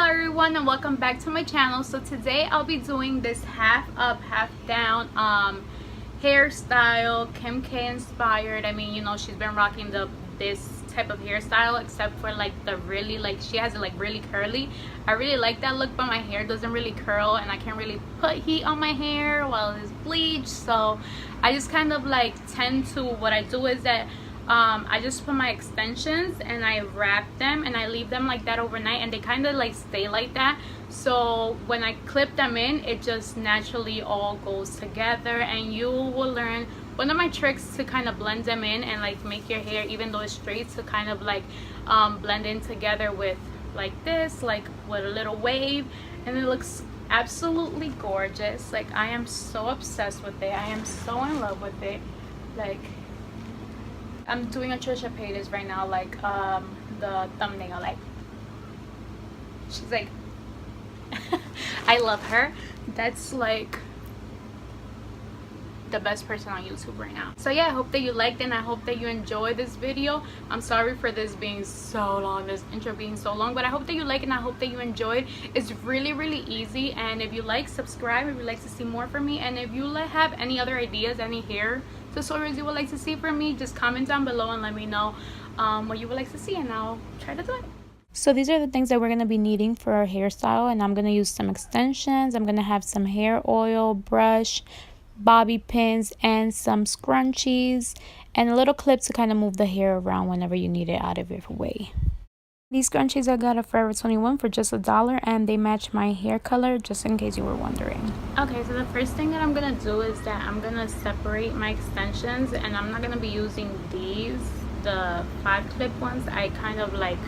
everyone, and welcome back to my channel. So today I'll be doing this half up half down hairstyle, Kim K inspired. I mean, you know, she's been rocking this type of hairstyle, except for like the really, like, she has it like really curly. I really like that look, but my hair doesn't really curl and I can't really put heat on my hair while it's bleached. So I just kind of like tend to, what I do is that I just put my extensions and I wrap them and I leave them like that overnight, and they kind of like stay like that. So when I clip them in, it just naturally all goes together, and you will learn one of my tricks to kind of blend them in and like make your hair, even though it's straight, to kind of like blend in together with like this, like with a little wave, and it looks absolutely gorgeous. Like, I am so obsessed with it. I am so in love with it. Like, I'm doing a Trisha Paytas right now, like the thumbnail, like she's like I love her. That's like the best person on YouTube right now. So yeah, I hope that you liked it and I hope that you enjoyed this video. I'm sorry for this being so long, this intro being so long, but I hope that you like it and I hope that you enjoyed. It's really easy, and if you like, subscribe if you like to see more from me, and if you have any other ideas, any hair tutorials you would like to see from me, just comment down below and let me know what you would like to see, and I'll try to do it. So these are the things that we're going to be needing for our hairstyle, and I'm going to use some extensions. I'm going to have some hair oil, brush, bobby pins, and some scrunchies, and a little clip to kind of move the hair around whenever you need it out of your way. These scrunchies I got at Forever 21 for just $1, and they match my hair color, just in case you were wondering. Okay, so the first thing that I'm gonna do is that I'm gonna separate my extensions, and I'm not gonna be using these, the 5-clip ones. I kind of like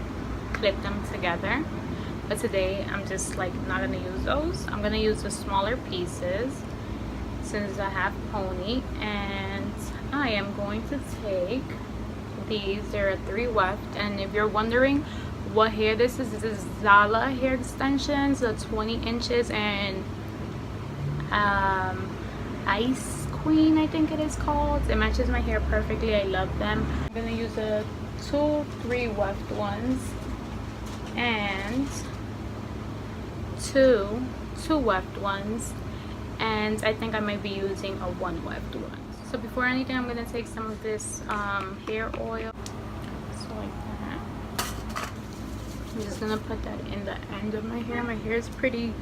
clip them together, but today I'm just like not gonna use those. I'm gonna use the smaller pieces since I have pony, and I am going to take these. There are 3 left, and if you're wondering what hair this is Zala hair extensions, the 20 inches, and Ice Queen, I think it is called. It matches my hair perfectly. I love them. I'm gonna use the 3 weft ones and two weft ones, and I think I might be using a 1 weft one. So before anything, I'm gonna take some of this hair oil, so like that. I'm just gonna put that in the end of my hair. My hair is pretty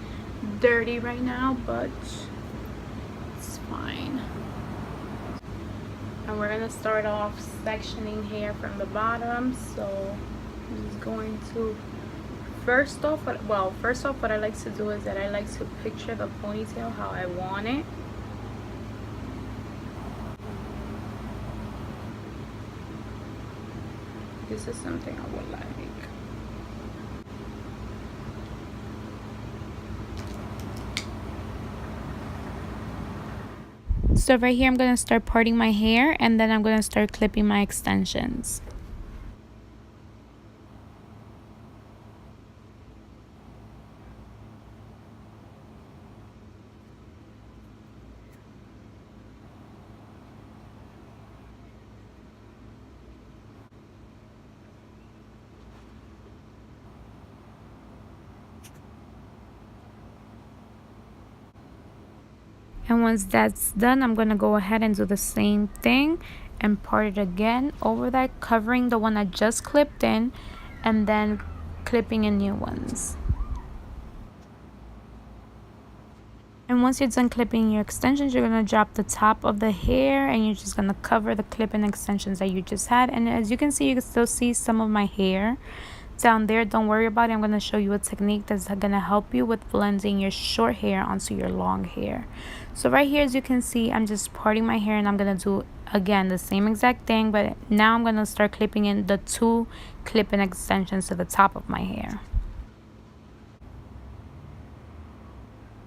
dirty right now, but it's fine. And we're gonna start off sectioning hair from the bottom. So I'm just going to first off what I like to do is that I like to picture the ponytail how I want it. This is something I would like. So right here I'm going to start parting my hair, and then I'm going to start clipping my extensions. And once that's done, I'm going to go ahead and do the same thing and part it again over that, covering the one I just clipped in, and then clipping in new ones. And once you're done clipping your extensions, you're going to drop the top of the hair, and you're just going to cover the clip-in extensions that you just had. And as you can see, you can still see some of my hair down there. Don't worry about it. I'm going to show you a technique that's going to help you with blending your short hair onto your long hair. So right here, as you can see, I'm just parting my hair, and I'm going to do again the same exact thing, but now I'm going to start clipping in the 2 clip-in extensions to the top of my hair.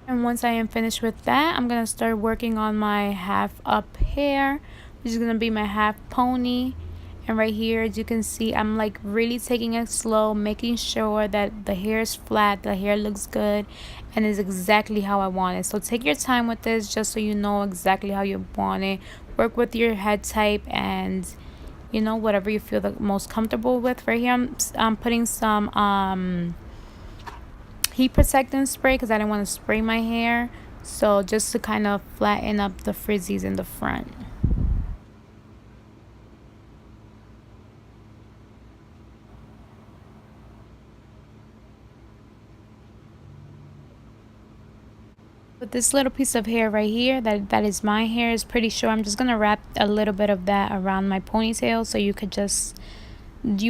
And once I am finished with that, I'm going to start working on my half up hair, which is going to be my half pony. And right here, as you can see, I'm like really taking it slow, making sure that the hair is flat, the hair looks good, and is exactly how I want it. So take your time with this, just so you know exactly how you want it. Work with your head type and, you know, whatever you feel the most comfortable with. Right here, I'm putting some heat protectant spray because I didn't want to spray my hair. So just to kind of flatten up the frizzies in the front. With this little piece of hair right here, that is my hair, is pretty sure I'm just gonna wrap a little bit of that around my ponytail so you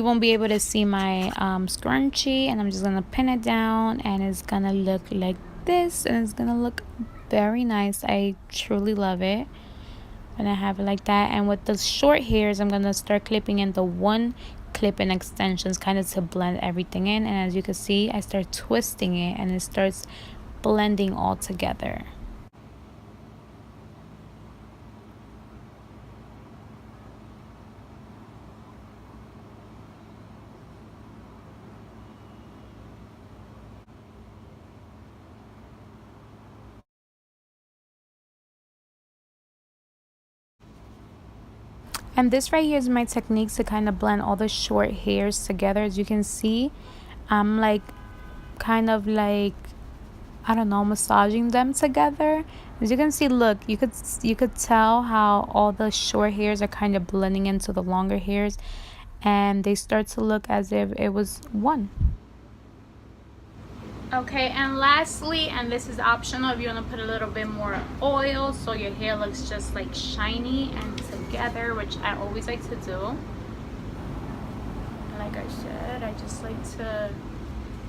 won't be able to see my scrunchie, and I'm just gonna pin it down, and it's gonna look like this, and it's gonna look very nice. I truly love it when I have it like that. And with the short hairs, I'm gonna start clipping in the one clip in extensions, kind of to blend everything in. And as you can see, I start twisting it and it starts blending all together. And this right here is my technique to kind of blend all the short hairs together. As you can see, I'm like kind of like, I don't know, massaging them together. As you can see, look, you could tell how all the short hairs are kind of blending into the longer hairs, and they start to look as if it was one. Okay, and lastly, and this is optional, if you want to put a little bit more oil so your hair looks just like shiny and together, which I always like to do. And like I said, I just like to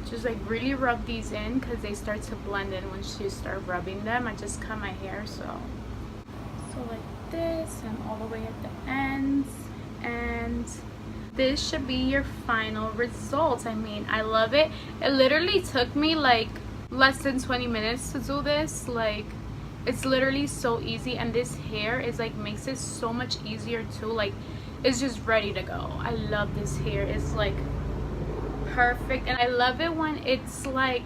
just like really rub these in because they start to blend in once you start rubbing them. I just cut my hair, so like this, and all the way at the ends. And this should be your final result. I mean, I love it. It literally took me like less than 20 minutes to do this. Like, it's literally so easy, and this hair is like makes it so much easier too. Like, it's just ready to go. I love this hair. It's like perfect, and I love it when it's like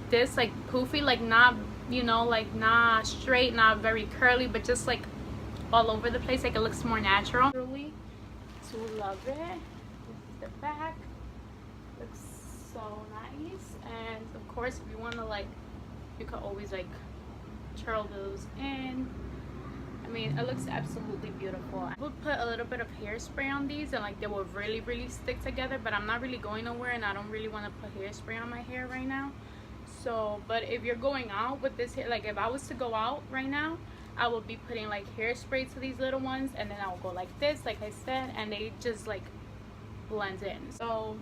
this, like poofy, like not, you know, like not straight, not very curly, but just like all over the place. Like, it looks more natural. Really do love it. This is the back. Looks so nice. And of course, if you want to, like, you could always like curl those in. I mean, it looks absolutely beautiful. I would put a little bit of hairspray on these, and like they will really stick together, but I'm not really going nowhere, and I don't really want to put hairspray on my hair right now. So, but if you're going out with this hair, like if I was to go out right now, I will be putting like hairspray to these little ones, and then I will go like this, like I said, and they just like blend in. So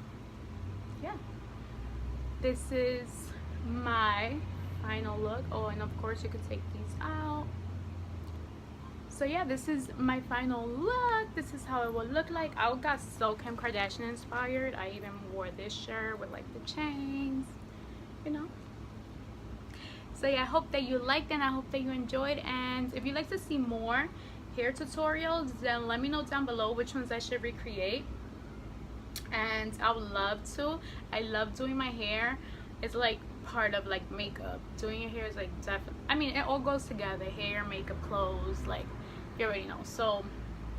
yeah, this is my final look. Oh, and of course you could take these out. So yeah, this is my final look. This is how it will look like. I got so Kim Kardashian inspired. I even wore this shirt with like the chains, you know. So yeah, I hope that you liked and I hope that you enjoyed. And if you'd like to see more hair tutorials, then let me know down below which ones I should recreate. And I would love to. I love doing my hair. It's like part of like makeup. Doing your hair is like definitely, I mean, it all goes together. Hair, makeup, clothes, like you already know. So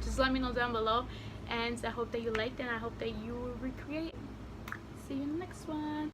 just let me know down below, and I hope that you liked and I hope that you will recreate. See you in the next one.